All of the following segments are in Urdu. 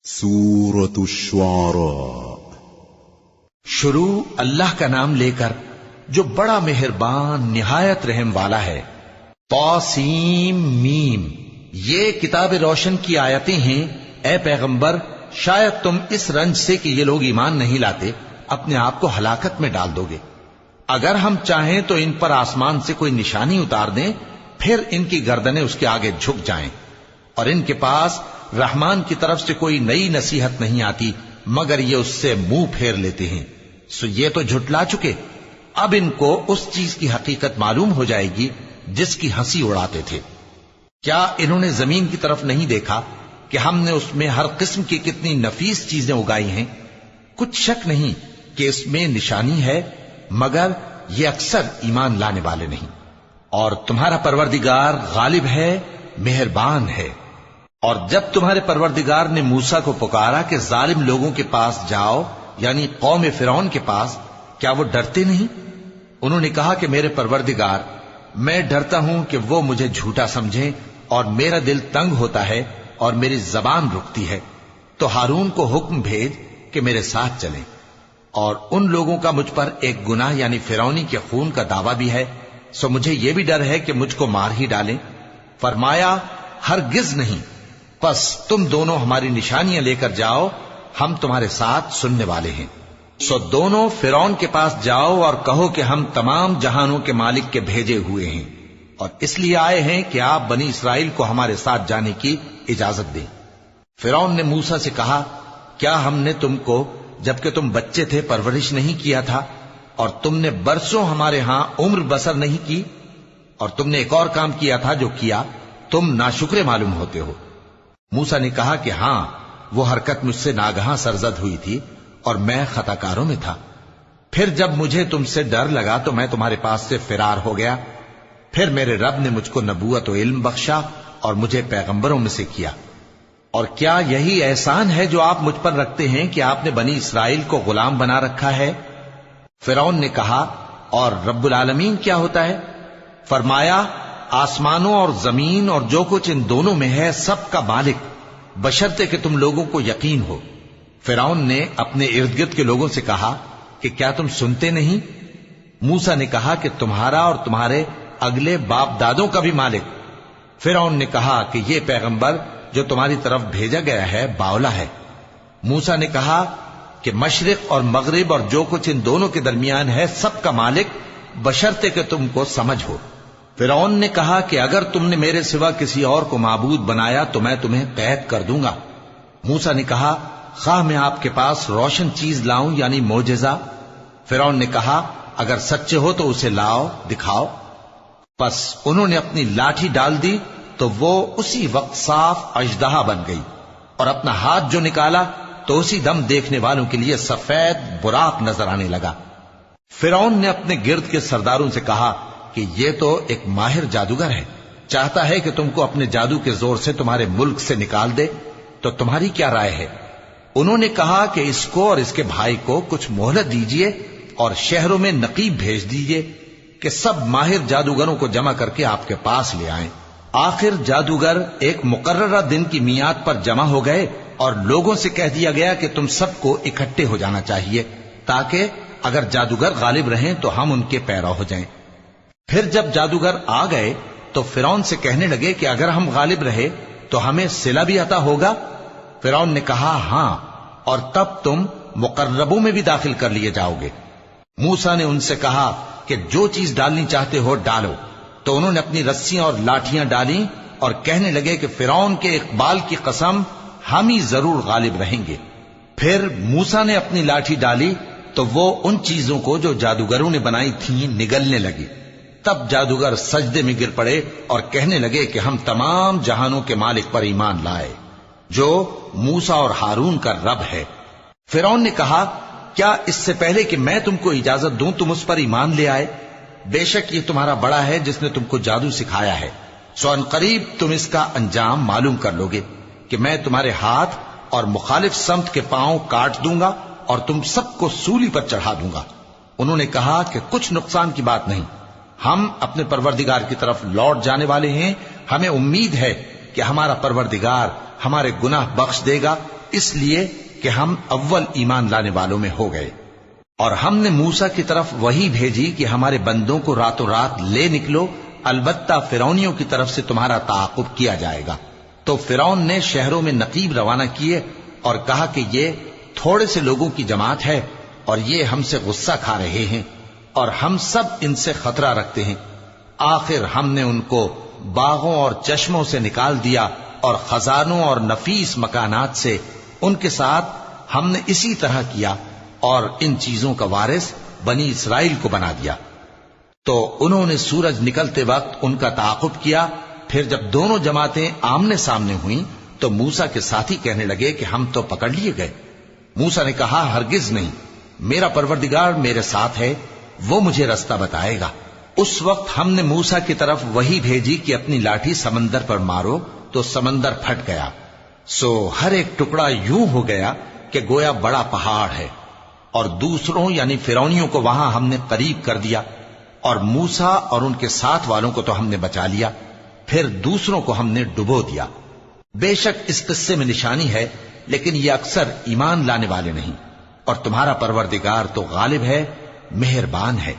سورۃ الشعراء۔ شروع اللہ کا نام لے کر جو بڑا مہربان نہایت رحم والا ہے۔ طاسیم میم، یہ کتاب روشن کی آیتیں ہیں۔ اے پیغمبر، شاید تم اس رنج سے کہ یہ لوگ ایمان نہیں لاتے اپنے آپ کو ہلاکت میں ڈال دو گے۔ اگر ہم چاہیں تو ان پر آسمان سے کوئی نشانی اتار دیں، پھر ان کی گردنیں اس کے آگے جھک جائیں، اور ان کے پاس رحمان کی طرف سے کوئی نئی نصیحت نہیں آتی مگر یہ اس سے منہ پھیر لیتے ہیں۔ سو یہ تو جھٹلا چکے، اب ان کو اس چیز کی حقیقت معلوم ہو جائے گی جس کی ہنسی اڑاتے تھے۔ کیا انہوں نے زمین کی طرف نہیں دیکھا کہ ہم نے اس میں ہر قسم کی کتنی نفیس چیزیں اگائی ہیں؟ کچھ شک نہیں کہ اس میں نشانی ہے، مگر یہ اکثر ایمان لانے والے نہیں۔ اور تمہارا پروردگار غالب ہے، مہربان ہے۔ اور جب تمہارے پروردگار نے موسیٰ کو پکارا کہ ظالم لوگوں کے پاس جاؤ، یعنی قوم فرعون کے پاس، کیا وہ ڈرتے نہیں؟ انہوں نے کہا کہ میرے پروردگار، میں ڈرتا ہوں کہ وہ مجھے جھوٹا سمجھیں، اور میرا دل تنگ ہوتا ہے اور میری زبان رکتی ہے، تو ہارون کو حکم بھیج کہ میرے ساتھ چلیں۔ اور ان لوگوں کا مجھ پر ایک گناہ یعنی فرعونی کے خون کا دعویٰ بھی ہے، سو مجھے یہ بھی ڈر ہے کہ مجھ کو مار ہی ڈالیں۔ فرمایا ہرگز نہیں، پس تم دونوں ہماری نشانیاں لے کر جاؤ، ہم تمہارے ساتھ سننے والے ہیں۔ سو دونوں فرعون کے پاس جاؤ اور کہو کہ ہم تمام جہانوں کے مالک کے بھیجے ہوئے ہیں، اور اس لیے آئے ہیں کہ آپ بنی اسرائیل کو ہمارے ساتھ جانے کی اجازت دیں۔ فرعون نے موسیٰ سے کہا، کیا ہم نے تم کو جبکہ تم بچے تھے پرورش نہیں کیا تھا، اور تم نے برسوں ہمارے ہاں عمر بسر نہیں کی؟ اور تم نے ایک اور کام کیا تھا جو کیا، تم ناشکرے معلوم ہوتے ہو۔ موسیٰ نے کہا کہ ہاں، وہ حرکت مجھ سے ناگہاں سرزد ہوئی تھی اور میں خطا کاروں میں تھا۔ پھر جب مجھے تم سے ڈر لگا تو میں تمہارے پاس سے فرار ہو گیا۔ پھر میرے رب نے مجھ کو نبوت و علم بخشا اور مجھے پیغمبروں میں سے کیا۔ اور کیا یہی احسان ہے جو آپ مجھ پر رکھتے ہیں کہ آپ نے بنی اسرائیل کو غلام بنا رکھا ہے؟ فرعون نے کہا، اور رب العالمین کیا ہوتا ہے؟ فرمایا، آسمانوں اور زمین اور جو کچھ ان دونوں میں ہے سب کا مالک، بشرطے کہ تم لوگوں کو یقین ہو۔ فرعون نے اپنے ارد گرد کے لوگوں سے کہا کہ کیا تم سنتے نہیں؟ موسیٰ نے کہا کہ تمہارا اور تمہارے اگلے باپ دادوں کا بھی مالک۔ فرعون نے کہا کہ یہ پیغمبر جو تمہاری طرف بھیجا گیا ہے باولا ہے۔ موسیٰ نے کہا کہ مشرق اور مغرب اور جو کچھ ان دونوں کے درمیان ہے سب کا مالک، بشرطے کہ تم کو سمجھ ہو۔ فرعون نے کہا کہ اگر تم نے میرے سوا کسی اور کو معبود بنایا تو میں تمہیں قید کر دوں گا۔ موسیٰ نے کہا، خواہ میں آپ کے پاس روشن چیز لاؤں یعنی معجزہ؟ فرعون نے کہا، اگر سچے ہو تو اسے لاؤ، دکھاؤ۔ پس انہوں نے اپنی لاٹھی ڈال دی تو وہ اسی وقت صاف اژدہا بن گئی، اور اپنا ہاتھ جو نکالا تو اسی دم دیکھنے والوں کے لیے سفید براق نظر آنے لگا۔ فرعون نے اپنے گرد کے سرداروں سے کہا کہ یہ تو ایک ماہر جادوگر ہے، چاہتا ہے کہ تم کو اپنے جادو کے زور سے تمہارے ملک سے نکال دے، تو تمہاری کیا رائے ہے؟ انہوں نے کہا کہ اس کو اور اس کے بھائی کو کچھ مہلت دیجیے اور شہروں میں نقیب بھیج دیجیے کہ سب ماہر جادوگروں کو جمع کر کے آپ کے پاس لے آئیں۔ آخر جادوگر ایک مقررہ دن کی میعاد پر جمع ہو گئے اور لوگوں سے کہہ دیا گیا کہ تم سب کو اکٹھے ہو جانا چاہیے، تاکہ اگر جادوگر غالب رہیں تو ہم ان کے پیرو ہو جائیں۔ پھر جب جادوگر آ گئے تو فرعون سے کہنے لگے کہ اگر ہم غالب رہے تو ہمیں صلہ بھی عطا ہوگا؟ فرعون نے کہا، ہاں، اور تب تم مقربوں میں بھی داخل کر لیے جاؤ گے۔ موسیٰ نے ان سے کہا کہ جو چیز ڈالنی چاہتے ہو ڈالو، تو انہوں نے اپنی رسیاں اور لاٹھیاں ڈالیں اور کہنے لگے کہ فرعون کے اقبال کی قسم، ہم ہی ضرور غالب رہیں گے۔ پھر موسیٰ نے اپنی لاٹھی ڈالی تو وہ ان چیزوں کو جو جادوگروں نے بنائی تھیں نگلنے لگی۔ تب جادوگر سجدے میں گر پڑے اور کہنے لگے کہ ہم تمام جہانوں کے مالک پر ایمان لائے، جو موسیٰ اور ہارون کا رب ہے۔ فرعون نے کہا، کیا اس سے پہلے کہ میں تم کو اجازت دوں تم اس پر ایمان لے آئے؟ بے شک یہ تمہارا بڑا ہے جس نے تم کو جادو سکھایا ہے، سو ان قریب تم اس کا انجام معلوم کر لو گے کہ میں تمہارے ہاتھ اور مخالف سمت کے پاؤں کاٹ دوں گا اور تم سب کو سولی پر چڑھا دوں گا۔ انہوں نے کہا کہ کچھ نقصان کی بات نہیں، ہم اپنے پروردگار کی طرف لوٹ جانے والے ہیں، ہمیں امید ہے کہ ہمارا پروردگار ہمارے گناہ بخش دے گا اس لیے کہ ہم اول ایمان لانے والوں میں ہو گئے۔ اور ہم نے موسیٰ کی طرف وحی بھیجی کہ ہمارے بندوں کو راتوں رات لے نکلو، البتہ فرعونیوں کی طرف سے تمہارا تعاقب کیا جائے گا۔ تو فرعون نے شہروں میں نقیب روانہ کیے اور کہا کہ یہ تھوڑے سے لوگوں کی جماعت ہے اور یہ ہم سے غصہ کھا رہے ہیں اور ہم سب ان سے خطرہ رکھتے ہیں۔ آخر ہم نے ان کو باغوں اور چشموں سے نکال دیا اور خزانوں اور نفیس مکانات سے ان کے ساتھ ہم نے اسی طرح کیا، اور ان چیزوں کا وارث بنی اسرائیل کو بنا دیا۔ تو انہوں نے سورج نکلتے وقت ان کا تعاقب کیا۔ پھر جب دونوں جماعتیں آمنے سامنے ہوئیں تو موسیٰ کے ساتھی کہنے لگے کہ ہم تو پکڑ لیے گئے۔ موسیٰ نے کہا ہرگز نہیں، میرا پروردگار میرے ساتھ ہے، وہ مجھے رستہ بتائے گا۔ اس وقت ہم نے موسیٰ کی طرف وحی بھیجی کہ اپنی لاٹھی سمندر پر مارو، تو سمندر پھٹ گیا، سو ہر ایک ٹکڑا یوں ہو گیا کہ گویا بڑا پہاڑ ہے، اور دوسروں یعنی فرعونیوں کو وہاں ہم نے قریب کر دیا، اور موسیٰ اور ان کے ساتھ والوں کو تو ہم نے بچا لیا، پھر دوسروں کو ہم نے ڈبو دیا۔ بے شک اس قصے میں نشانی ہے، لیکن یہ اکثر ایمان لانے والے نہیں، اور تمہارا پروردگار تو غالب ہے، مہربان ہے۔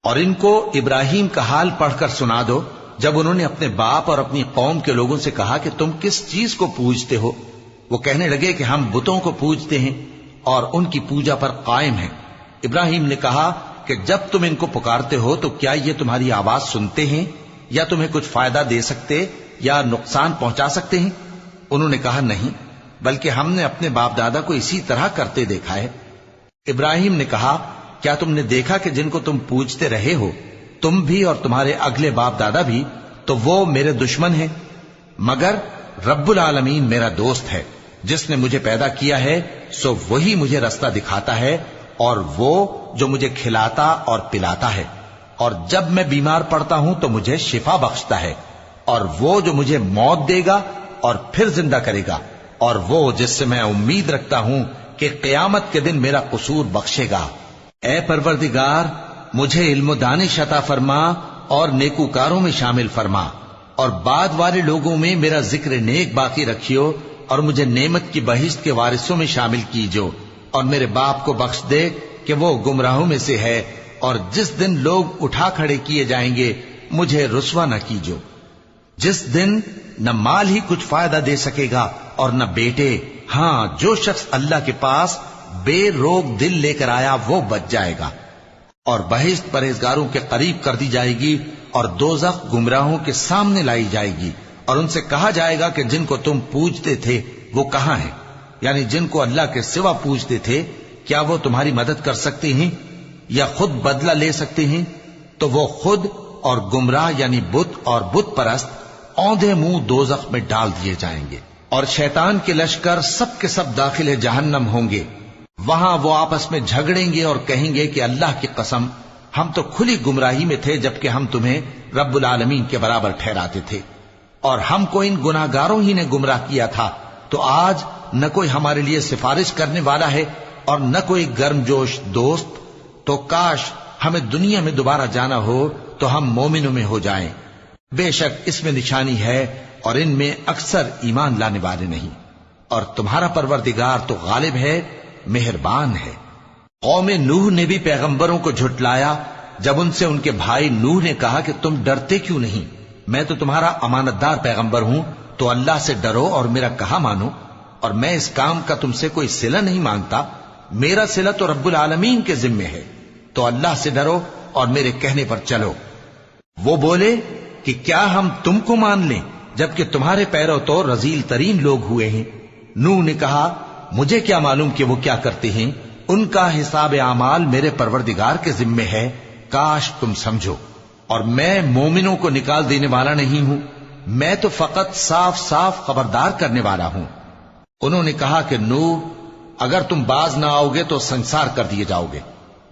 اور ان کو ابراہیم کا حال پڑھ کر سنا دو، جب انہوں نے اپنے باپ اور اپنی قوم کے لوگوں سے کہا کہ تم کس چیز کو پوجتے ہو؟ وہ کہنے لگے کہ ہم بتوں کو پوجتے ہیں اور ان کی پوجا پر قائم ہیں۔ ابراہیم نے کہا کہ جب تم ان کو پکارتے ہو تو کیا یہ تمہاری آواز سنتے ہیں یا تمہیں کچھ فائدہ دے سکتے یا نقصان پہنچا سکتے ہیں؟ انہوں نے کہا نہیں، بلکہ ہم نے اپنے باپ دادا کو اسی طرح کرتے دیکھا ہے۔ ابراہیم نے کہا کیا تم نے دیکھا کہ جن کو تم پوجتے رہے ہو، تم بھی اور تمہارے اگلے باپ دادا بھی، تو وہ میرے دشمن ہیں، مگر رب العالمین میرا دوست ہے، جس نے مجھے پیدا کیا ہے سو وہی مجھے رستہ دکھاتا ہے، اور وہ جو مجھے کھلاتا اور پلاتا ہے، اور جب میں بیمار پڑتا ہوں تو مجھے شفا بخشتا ہے، اور وہ جو مجھے موت دے گا اور پھر زندہ کرے گا، اور وہ جس سے میں امید رکھتا ہوں کہ قیامت کے دن میرا قصور بخشے گا۔ اے پروردگار، مجھے علم و دانش عطا فرما اور نیکوکاروں میں شامل فرما، اور بعد والے لوگوں میں میرا ذکر نیک باقی رکھیو، اور مجھے نعمت کی بہشت کے وارثوں میں شامل کیجو، اور میرے باپ کو بخش دے کہ وہ گمراہوں میں سے ہے، اور جس دن لوگ اٹھا کھڑے کیے جائیں گے مجھے رسوا نہ کیجو، جس دن نہ مال ہی کچھ فائدہ دے سکے گا اور نہ بیٹے، ہاں جو شخص اللہ کے پاس بے روک دل لے کر آیا وہ بچ جائے گا، اور بہشت پرہیزگاروں کے قریب کر دی جائے گی، اور دوزخ گمراہوں کے سامنے لائی جائے گی، اور ان سے کہا جائے گا کہ جن کو تم پوجتے تھے وہ کہاں ہیں؟ یعنی جن کو اللہ کے سوا پوجتے تھے، کیا وہ تمہاری مدد کر سکتے ہیں یا خود بدلہ لے سکتے ہیں؟ تو وہ خود اور گمراہ یعنی بت اور بت پرست اوندھے منہ دوزخ میں ڈال دیے جائیں گے، اور شیطان کے لشکر سب کے سب داخل جہنم ہوں گے۔ وہاں وہ آپس میں جھگڑیں گے اور کہیں گے کہ اللہ کی قسم ہم تو کھلی گمراہی میں تھے جبکہ ہم تمہیں رب العالمین کے برابر ٹھہراتے تھے، اور ہم کو ان گناہگاروں ہی نے گمراہ کیا تھا، تو آج نہ کوئی ہمارے لیے سفارش کرنے والا ہے اور نہ کوئی گرم جوش دوست، تو کاش ہمیں دنیا میں دوبارہ جانا ہو تو ہم مومنوں میں ہو جائیں۔ بے شک اس میں نشانی ہے اور ان میں اکثر ایمان لانے والے نہیں، اور تمہارا پروردگار تو غالب ہے، مہربان ہے۔ قوم نوح نے بھی پیغمبروں کو جھٹلایا جب ان سے ان کے بھائی نوح نے کہا کہ تم ڈرتے کیوں نہیں؟ میں تو تمہارا امانت دار پیغمبر ہوں، تو اللہ سے ڈرو اور میرا کہا مانو، اور میں اس کام کا تم سے کوئی صلہ نہیں مانگتا، میرا صلہ تو رب العالمین کے ذمے ہے، تو اللہ سے ڈرو اور میرے کہنے پر چلو۔ وہ بولے کہ کیا ہم تم کو مان لیں جبکہ تمہارے پیرو تو رذیل ترین لوگ ہوئے ہیں؟ نوح نے کہا مجھے کیا معلوم کہ وہ کیا کرتے ہیں، ان کا حساب اعمال میرے پروردگار کے ذمے ہے، کاش تم سمجھو، اور میں مومنوں کو نکال دینے والا نہیں ہوں، میں تو فقط صاف صاف خبردار کرنے والا ہوں۔ انہوں نے کہا کہ نوح اگر تم باز نہ آؤ گے تو سنسار کر دیے جاؤ گے۔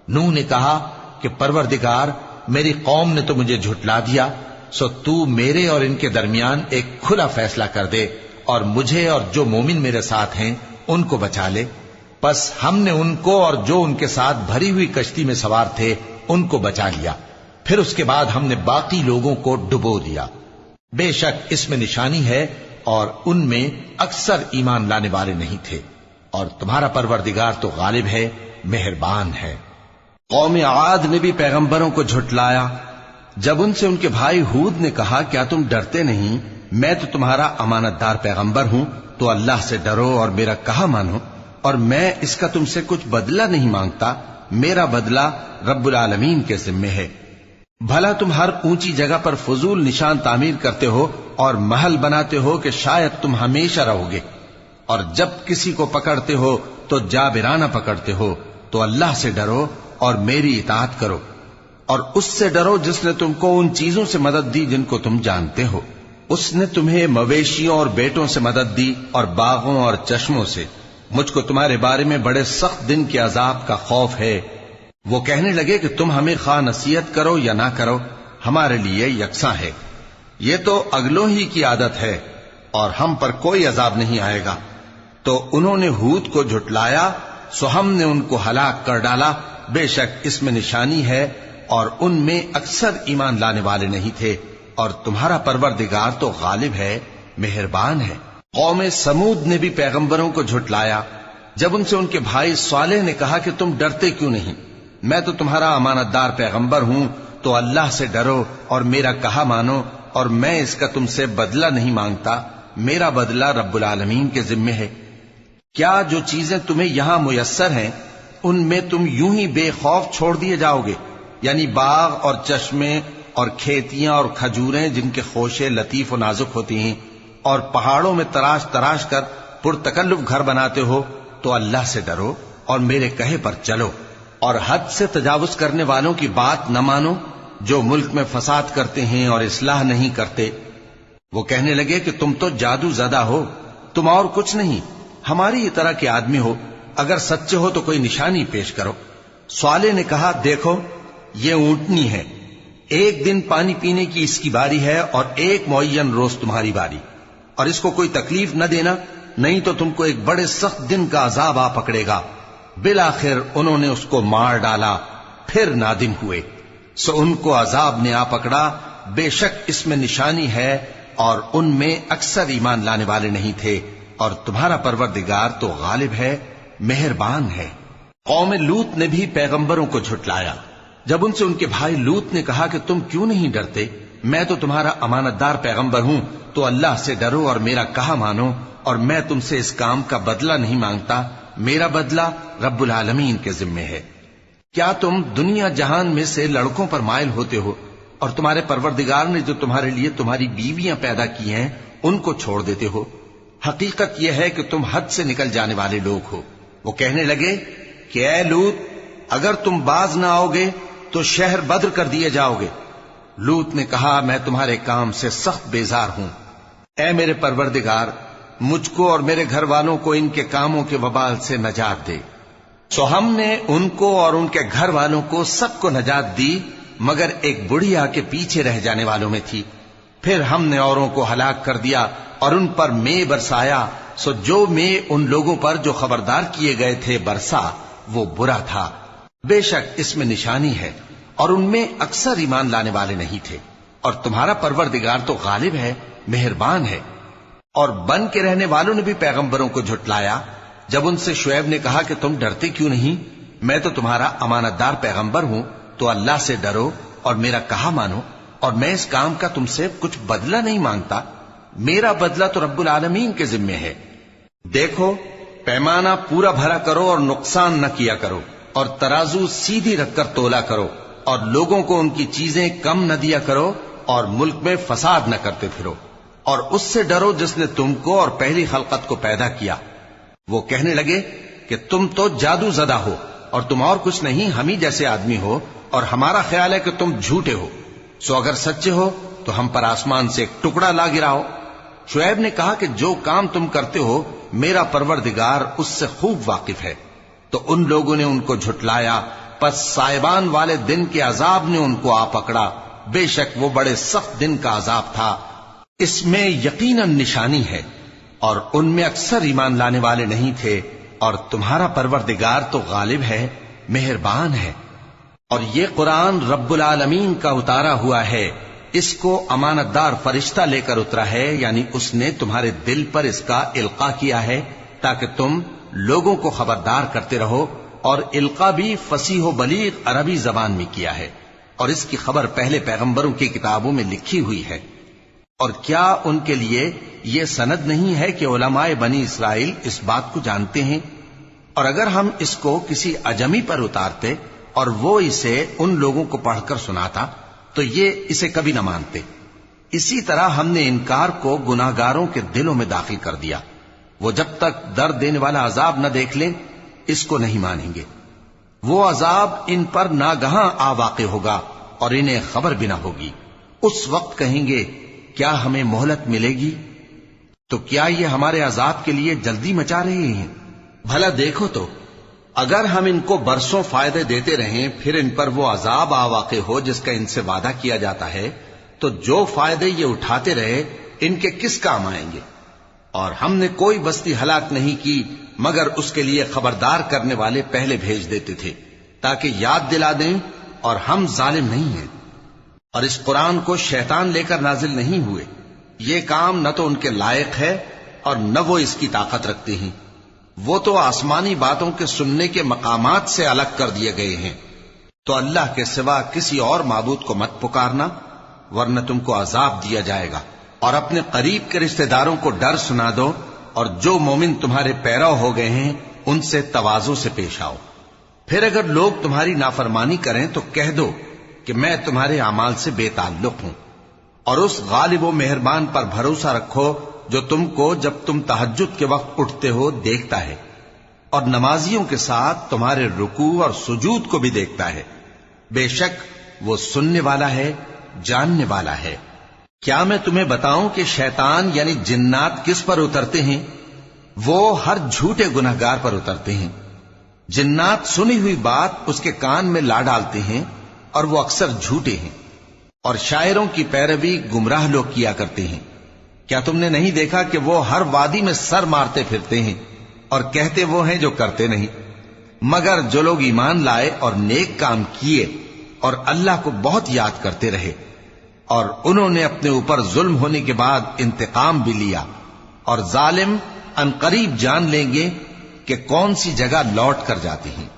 نوح نے کہا کہ پروردگار، میری قوم نے تو مجھے جھٹلا دیا، سو تو میرے اور ان کے درمیان ایک کھلا فیصلہ کر دے، اور مجھے اور جو مومن میرے ساتھ ہیں ان کو بچا لے۔ پس ہم نے ان کو اور جو ان کے ساتھ بھری ہوئی کشتی میں سوار تھے ان کو بچا لیا، پھر اس کے بعد ہم نے باقی لوگوں کو ڈبو دیا۔ بے شک اس میں نشانی ہے اور ان میں اکثر ایمان لانے والے نہیں تھے۔ اور تمہارا پروردگار تو غالب ہے، مہربان ہے۔ قوم عاد نے بھی پیغمبروں کو جھٹلایا جب ان سے ان کے بھائی ہود نے کہا کیا تم ڈرتے نہیں، میں تو تمہارا امانت دار پیغمبر ہوں، تو اللہ سے ڈرو اور میرا کہا مانو، اور میں اس کا تم سے کچھ بدلہ نہیں مانگتا، میرا بدلہ رب العالمین کے ذمے ہے۔ بھلا تم ہر اونچی جگہ پر فضول نشان تعمیر کرتے ہو اور محل بناتے ہو کہ شاید تم ہمیشہ رہو گے، اور جب کسی کو پکڑتے ہو تو جابرانہ پکڑتے ہو، تو اللہ سے ڈرو اور میری اطاعت کرو، اور اس سے ڈرو جس نے تم کو ان چیزوں سے مدد دی جن کو تم جانتے ہو۔ اس نے تمہیں مویشیوں اور بیٹوں سے مدد دی اور باغوں اور چشموں سے۔ مجھ کو تمہارے بارے میں بڑے سخت دن کے عذاب کا خوف ہے۔ وہ کہنے لگے کہ تم ہمیں خواہ نصیحت کرو یا نہ کرو، ہمارے لیے یکساں ہے، یہ تو اگلوں ہی کی عادت ہے اور ہم پر کوئی عذاب نہیں آئے گا۔ تو انہوں نے ہود کو جھٹلایا، سو ہم نے ان کو ہلاک کر ڈالا، بے شک اس میں نشانی ہے اور ان میں اکثر ایمان لانے والے نہیں تھے، اور تمہارا پروردگار تو غالب ہے، مہربان ہے۔ قوم سمود نے بھی پیغمبروں کو جھٹلایا جب ان سے ان کے بھائی صالح نے کہا کہ تم ڈرتے کیوں نہیں، میں تو تمہارا امانت دار پیغمبر ہوں، تو اللہ سے ڈرو اور میرا کہا مانو، اور میں اس کا تم سے بدلہ نہیں مانگتا، میرا بدلہ رب العالمین کے ذمے ہے۔ کیا جو چیزیں تمہیں یہاں میسر ہیں ان میں تم یوں ہی بے خوف چھوڑ دیے جاؤ گے؟ یعنی باغ اور چشمے اور کھیتیاں اور کھجوریں جن کے خوشے لطیف و نازک ہوتی ہیں، اور پہاڑوں میں تراش تراش کر پرتکلف گھر بناتے ہو، تو اللہ سے ڈرو اور میرے کہے پر چلو، اور حد سے تجاوز کرنے والوں کی بات نہ مانو جو ملک میں فساد کرتے ہیں اور اصلاح نہیں کرتے۔ وہ کہنے لگے کہ تم تو جادو زدہ ہو، تم اور کچھ نہیں، ہماری ہی طرح کے آدمی ہو، اگر سچے ہو تو کوئی نشانی پیش کرو۔ صالح نے کہا دیکھو یہ اونٹنی ہے، ایک دن پانی پینے کی اس کی باری ہے اور ایک معین روز تمہاری باری، اور اس کو کوئی تکلیف نہ دینا، نہیں تو تم کو ایک بڑے سخت دن کا عذاب آ پکڑے گا۔ بالآخر انہوں نے اس کو مار ڈالا، پھر نادم ہوئے، سو ان کو عذاب نے آ پکڑا، بے شک اس میں نشانی ہے اور ان میں اکثر ایمان لانے والے نہیں تھے، اور تمہارا پروردگار تو غالب ہے، مہربان ہے۔ قوم لوط نے بھی پیغمبروں کو جھٹلایا جب ان سے ان کے بھائی لوط نے کہا کہ تم کیوں نہیں ڈرتے، میں تو تمہارا امانت دار پیغمبر ہوں، تو اللہ سے ڈرو اور میرا کہا مانو، اور میں تم سے اس کام کا بدلہ نہیں مانگتا، میرا بدلہ رب العالمین کے ذمے ہے۔ کیا تم دنیا جہان میں سے لڑکوں پر مائل ہوتے ہو اور تمہارے پروردگار نے جو تمہارے لیے تمہاری بیویاں پیدا کی ہیں ان کو چھوڑ دیتے ہو؟ حقیقت یہ ہے کہ تم حد سے نکل جانے والے لوگ ہو۔ وہ کہنے لگے کہ اے لوط، اگر تم باز نہ آؤ گے تو شہر بدر کر دیے جاؤ گے۔ لوط نے کہا میں تمہارے کام سے سخت بیزار ہوں، اے میرے پروردگار مجھ کو اور میرے گھر والوں کو ان کے کاموں کے وبال سے نجات دے۔ سو ہم نے ان کو اور ان کے گھر والوں کو سب کو نجات دی، مگر ایک بڑھیا کے پیچھے رہ جانے والوں میں تھی۔ پھر ہم نے اوروں کو ہلاک کر دیا اور ان پر مے برسایا، سو جو مے ان لوگوں پر جو خبردار کیے گئے تھے برسا وہ برا تھا۔ بے شک اس میں نشانی ہے اور ان میں اکثر ایمان لانے والے نہیں تھے، اور تمہارا پروردگار تو غالب ہے، مہربان ہے۔ اور بن کے رہنے والوں نے بھی پیغمبروں کو جھٹلایا جب ان سے شعیب نے کہا کہ تم ڈرتے کیوں نہیں، میں تو تمہارا امانت دار پیغمبر ہوں، تو اللہ سے ڈرو اور میرا کہا مانو، اور میں اس کام کا تم سے کچھ بدلہ نہیں مانگتا، میرا بدلہ تو رب العالمین کے ذمے ہے۔ دیکھو پیمانہ پورا بھرا کرو اور نقصان نہ کیا کرو، اور ترازو سیدھی رکھ کر تولا کرو، اور لوگوں کو ان کی چیزیں کم نہ دیا کرو، اور ملک میں فساد نہ کرتے پھرو، اور اس سے ڈرو جس نے تم کو اور پہلی خلقت کو پیدا کیا۔ وہ کہنے لگے کہ تم تو جادو زدہ ہو اور تم اور کچھ نہیں، ہم ہی جیسے آدمی ہو، اور ہمارا خیال ہے کہ تم جھوٹے ہو، سو اگر سچے ہو تو ہم پر آسمان سے ایک ٹکڑا لا گراؤ۔ شعیب نے کہا کہ جو کام تم کرتے ہو میرا پروردگار اس سے خوب واقف ہے۔ تو ان لوگوں نے ان کو جھٹلایا، پس سائبان والے دن کے عذاب نے ان کو آ پکڑا، بے شک وہ بڑے سخت دن کا عذاب تھا، اس میں یقیناً نشانی ہے، اور ان میں اکثر ایمان لانے والے نہیں تھے، اور تمہارا پروردگار تو غالب ہے، مہربان ہے۔ اور یہ قرآن رب العالمین کا اتارا ہوا ہے، اس کو امانت دار فرشتہ لے کر اترا ہے، یعنی اس نے تمہارے دل پر اس کا القاء کیا ہے تاکہ تم لوگوں کو خبردار کرتے رہو، اور القا بھی فصیح و بلیغ عربی زبان میں کیا ہے، اور اس کی خبر پہلے پیغمبروں کی کتابوں میں لکھی ہوئی ہے۔ اور کیا ان کے لیے یہ سند نہیں ہے کہ علماء بنی اسرائیل اس بات کو جانتے ہیں؟ اور اگر ہم اس کو کسی اجمی پر اتارتے اور وہ اسے ان لوگوں کو پڑھ کر سناتا تو یہ اسے کبھی نہ مانتے۔ اسی طرح ہم نے انکار کو گناہگاروں کے دلوں میں داخل کر دیا، وہ جب تک درد دینے والا عذاب نہ دیکھ لیں اس کو نہیں مانیں گے۔ وہ عذاب ان پر ناگہاں آ واقع ہوگا اور انہیں خبر بھی نہ ہوگی۔ اس وقت کہیں گے کیا ہمیں مہلت ملے گی؟ تو کیا یہ ہمارے عذاب کے لیے جلدی مچا رہے ہیں؟ بھلا دیکھو تو اگر ہم ان کو برسوں فائدے دیتے رہیں پھر ان پر وہ عذاب آ واقع ہو جس کا ان سے وعدہ کیا جاتا ہے، تو جو فائدے یہ اٹھاتے رہے ان کے کس کام آئیں گے؟ اور ہم نے کوئی بستی ہلاک نہیں کی مگر اس کے لیے خبردار کرنے والے پہلے بھیج دیتے تھے تاکہ یاد دلا دیں، اور ہم ظالم نہیں ہیں۔ اور اس قرآن کو شیطان لے کر نازل نہیں ہوئے، یہ کام نہ تو ان کے لائق ہے اور نہ وہ اس کی طاقت رکھتے ہیں۔ وہ تو آسمانی باتوں کے سننے کے مقامات سے الگ کر دیے گئے ہیں۔ تو اللہ کے سوا کسی اور معبود کو مت پکارنا ورنہ تم کو عذاب دیا جائے گا، اور اپنے قریب کے رشتہ داروں کو ڈر سنا دو، اور جو مومن تمہارے پیرو ہو گئے ہیں ان سے تواضع سے پیش آؤ۔ پھر اگر لوگ تمہاری نافرمانی کریں تو کہہ دو کہ میں تمہارے اعمال سے بے تعلق ہوں، اور اس غالب و مہربان پر بھروسہ رکھو جو تم کو جب تم تہجد کے وقت اٹھتے ہو دیکھتا ہے، اور نمازیوں کے ساتھ تمہارے رکوع اور سجود کو بھی دیکھتا ہے۔ بے شک وہ سننے والا ہے، جاننے والا ہے۔ کیا میں تمہیں بتاؤں کہ شیطان یعنی جنات کس پر اترتے ہیں؟ وہ ہر جھوٹے گنہگار پر اترتے ہیں۔ جنات سنی ہوئی بات اس کے کان میں لا ڈالتے ہیں اور وہ اکثر جھوٹے ہیں، اور شاعروں کی پیروی گمراہ لوگ کیا کرتے ہیں۔ کیا تم نے نہیں دیکھا کہ وہ ہر وادی میں سر مارتے پھرتے ہیں اور کہتے وہ ہیں جو کرتے نہیں؟ مگر جو لوگ ایمان لائے اور نیک کام کیے اور اللہ کو بہت یاد کرتے رہے، اور انہوں نے اپنے اوپر ظلم ہونے کے بعد انتقام بھی لیا، اور ظالم ان قریب جان لیں گے کہ کون سی جگہ لوٹ کر جاتے ہیں۔